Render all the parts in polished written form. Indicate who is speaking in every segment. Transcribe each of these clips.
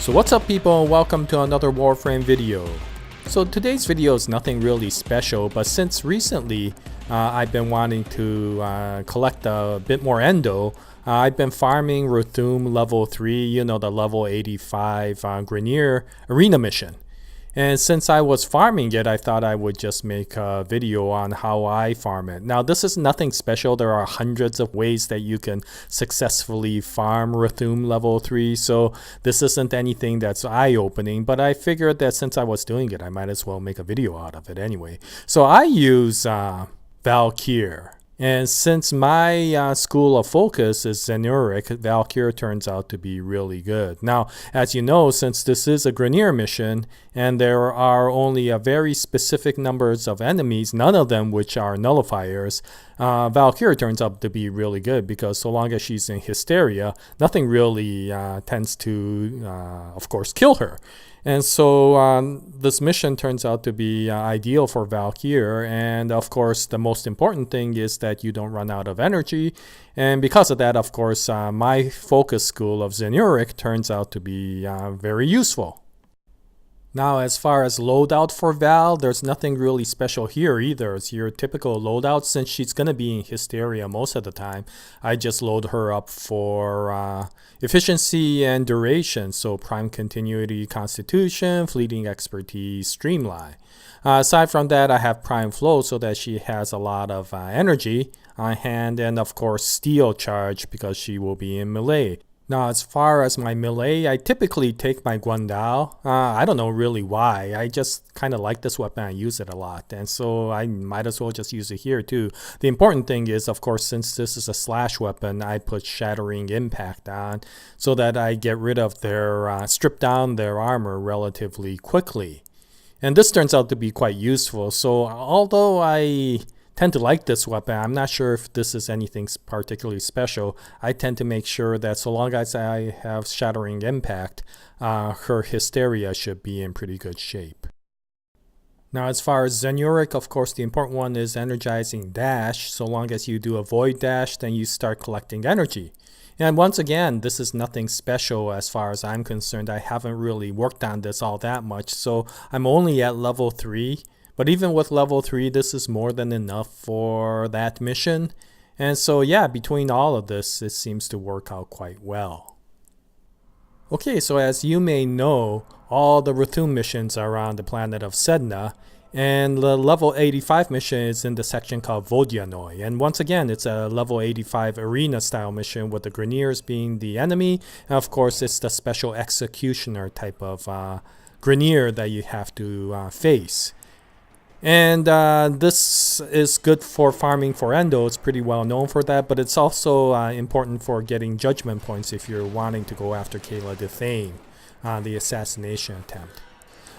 Speaker 1: So what's up people, and welcome to another Warframe video. So today's video is nothing really special, but since recently I've been wanting to collect a bit more Endo, I've been farming Rathuum level 3, you know, the level 85 Grenier arena mission. And since I was farming it, I thought I would just make a video on how I farm it. Now this is nothing special. There are hundreds of ways that you can successfully farm Rathuum level 3. So this isn't anything that's eye-opening, but I figured that since I was doing it, I might as well make a video out of it anyway. So I use Valkyr. And since my school of focus is Zenurik, Valkyr turns out to be really good. Now, as you know, since this is a Grenier mission, and there are only a very specific numbers of enemies, none of them which are nullifiers, Valkyr turns out to be really good because so long as she's in Hysteria, nothing really tends to, of course, kill her. And so this mission turns out to be ideal for Valkyr, and of course the most important thing is that you don't run out of energy, and because of that, of course, my focus school of Zenurik turns out to be very useful. Now, as far as loadout for Val, there's nothing really special here either. It's your typical loadout. Since she's going to be in Hysteria most of the time, I just load her up for efficiency and duration. So Prime Continuity Constitution, Fleeting Expertise, Streamline. Aside from that, I have Prime Flow so that she has a lot of energy on hand, and of course Steel Charge because she will be in melee. Now, as far as my melee, I typically take my Guandao. I don't know really why. I just kind of like this weapon. I use it a lot. And so I might as well just use it here too. The important thing is, of course, since this is a slash weapon, I put Shattering Impact on so that I get rid of their, strip down their armor relatively quickly. And this turns out to be quite useful. So although I tend to like this weapon, I'm not sure if this is anything particularly special. I tend to make sure that so long as I have Shattering Impact, her Hysteria should be in pretty good shape. Now, as far as Zenurik, of course, the important one is Energizing Dash. So long as you do a Void Dash, then you start collecting energy. And once again, this is nothing special as far as I'm concerned. I haven't really worked on this all that much, so I'm only at level 3. But even with level 3, this is more than enough for that mission. And so yeah, between all of this, it seems to work out quite well. Okay, so as you may know, all the Rathuum missions are on the planet of Sedna. And the level 85 mission is in the section called Vodyanoi. And once again, it's a level 85 arena style mission with the Greniers being the enemy. And of course, it's the special executioner type of Grenier that you have to face. And this is good for farming for Endo. It's pretty well known for that, but it's also important for getting judgment points if you're wanting to go after Kayla de Thane, the assassination attempt.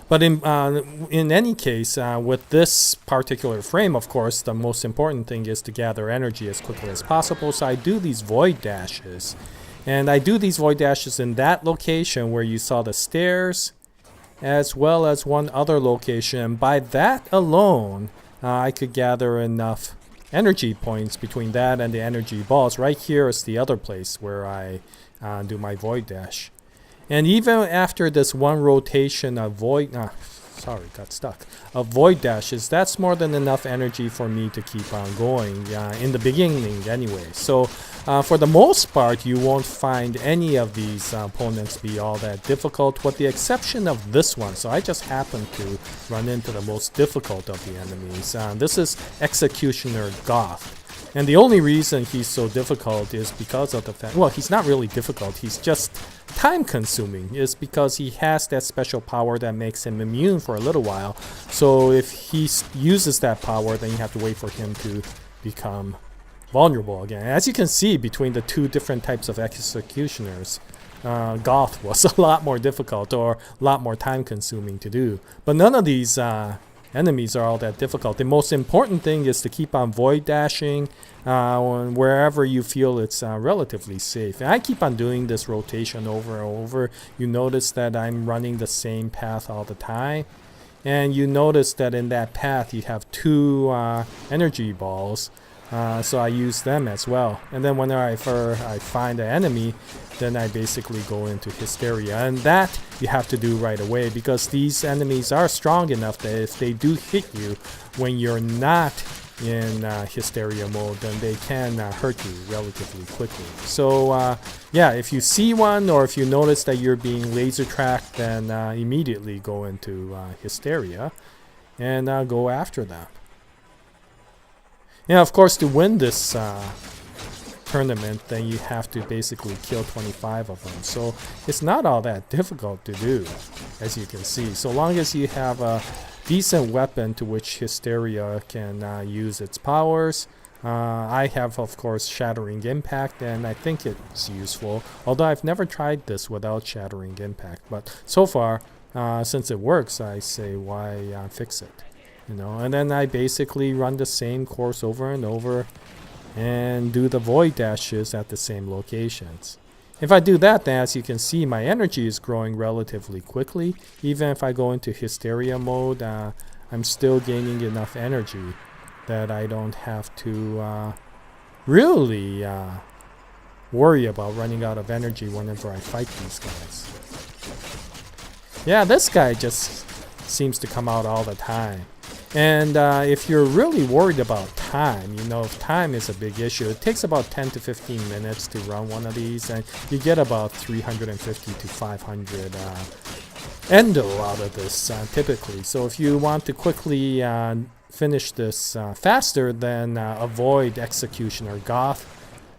Speaker 1: But in any case, with this particular frame, of course, the most important thing is to gather energy as quickly as possible. So I do these Void Dashes. And I do these Void Dashes in that location where you saw the stairs, as well as one other location. By that alone, I could gather enough energy points between that and the energy balls. Right here is the other place where I do my Void Dash. And even after this one rotation of Void Dashes, that's more than enough energy for me to keep on going in the beginning anyway. So for the most part, you won't find any of these opponents be all that difficult, with the exception of this one. So I just happened to run into the most difficult of the enemies. This is Executioner Goth. And the only reason he's so difficult is because of the fact, well, he's not really difficult, he's just time consuming, is because he has that special power that makes him immune for a little while. So if he uses that power, then you have to wait for him to become vulnerable again. As you can see, between the two different types of executioners, Goth was a lot more difficult or a lot more time consuming to do. But none of these enemies are all that difficult. The most important thing is to keep on Void Dashing wherever you feel it's relatively safe. And I keep on doing this rotation over and over. You notice that I'm running the same path all the time. And you notice that in that path you have two energy balls. So I use them as well. And then whenever I find an enemy, then I basically go into Hysteria. And that you have to do right away, because these enemies are strong enough that if they do hit you when you're not in Hysteria mode, then they can hurt you relatively quickly. So yeah, if you see one or if you notice that you're being laser tracked, then immediately go into Hysteria and go after them. Yeah, of course, to win this tournament, then you have to basically kill 25 of them. So it's not all that difficult to do, as you can see. So long as you have a decent weapon to which Hysteria can use its powers. I have, of course, Shattering Impact, and I think it's useful. Although I've never tried this without Shattering Impact. But so far, since it works, I say why fix it. You know, and then I basically run the same course over and over and do the void dashes at the same locations. If I do that, then as you can see, my energy is growing relatively quickly. Even if I go into Hysteria mode, I'm still gaining enough energy that I don't have to really worry about running out of energy whenever I fight these guys. Yeah, this guy just seems to come out all the time. And if you're really worried about time, you know, if time is a big issue, it takes about 10 to 15 minutes to run one of these, and you get about 350 to 500 Endo out of this typically. So if you want to quickly finish this faster, then avoid Executioner Goth.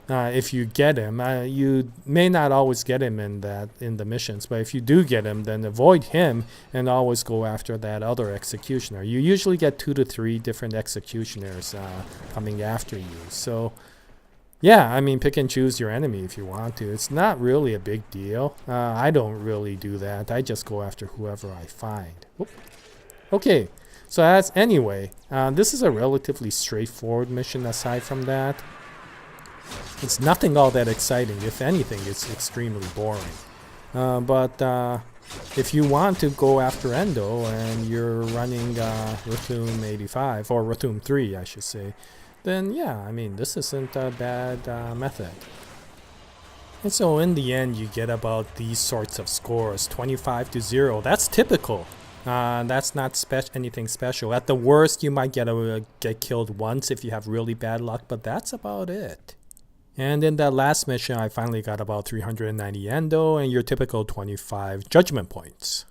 Speaker 1: If you get him, you may not always get him in the missions, but if you do get him, then avoid him and always go after that other executioner. You usually get 2 to 3 different executioners coming after you. So yeah, I mean, pick and choose your enemy if you want to. It's not really a big deal. I don't really do that. I just go after whoever I find. Oop. Okay, so anyway, this is a relatively straightforward mission aside from that. It's nothing all that exciting. If anything, it's extremely boring. But if you want to go after Endo and you're running Rathuum 85, or Rathuum 3, I should say, then yeah, I mean, this isn't a bad method. And so in the end, you get about these sorts of scores, 25 to 0. That's typical. That's not anything special. At the worst, you might get killed once if you have really bad luck, but that's about it. And in that last mission, I finally got about 390 Endo and your typical 25 judgment points.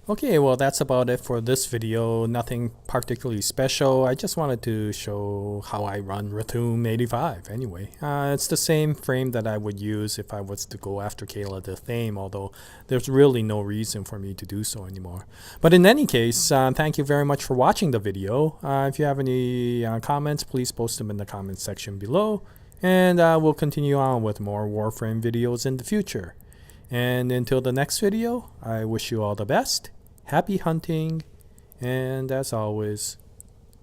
Speaker 1: Okay, well that's about it for this video. Nothing particularly special. I just wanted to show how I run Rathuum 85 anyway. It's the same frame that I would use if I was to go after Kayla the Thame, although there's really no reason for me to do so anymore. But in any case, thank you very much for watching the video. If you have any comments, please post them in the comments section below. And we'll continue on with more Warframe videos in the future. And until the next video, I wish you all the best, happy hunting, and as always,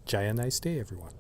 Speaker 1: Jaya, nice day everyone.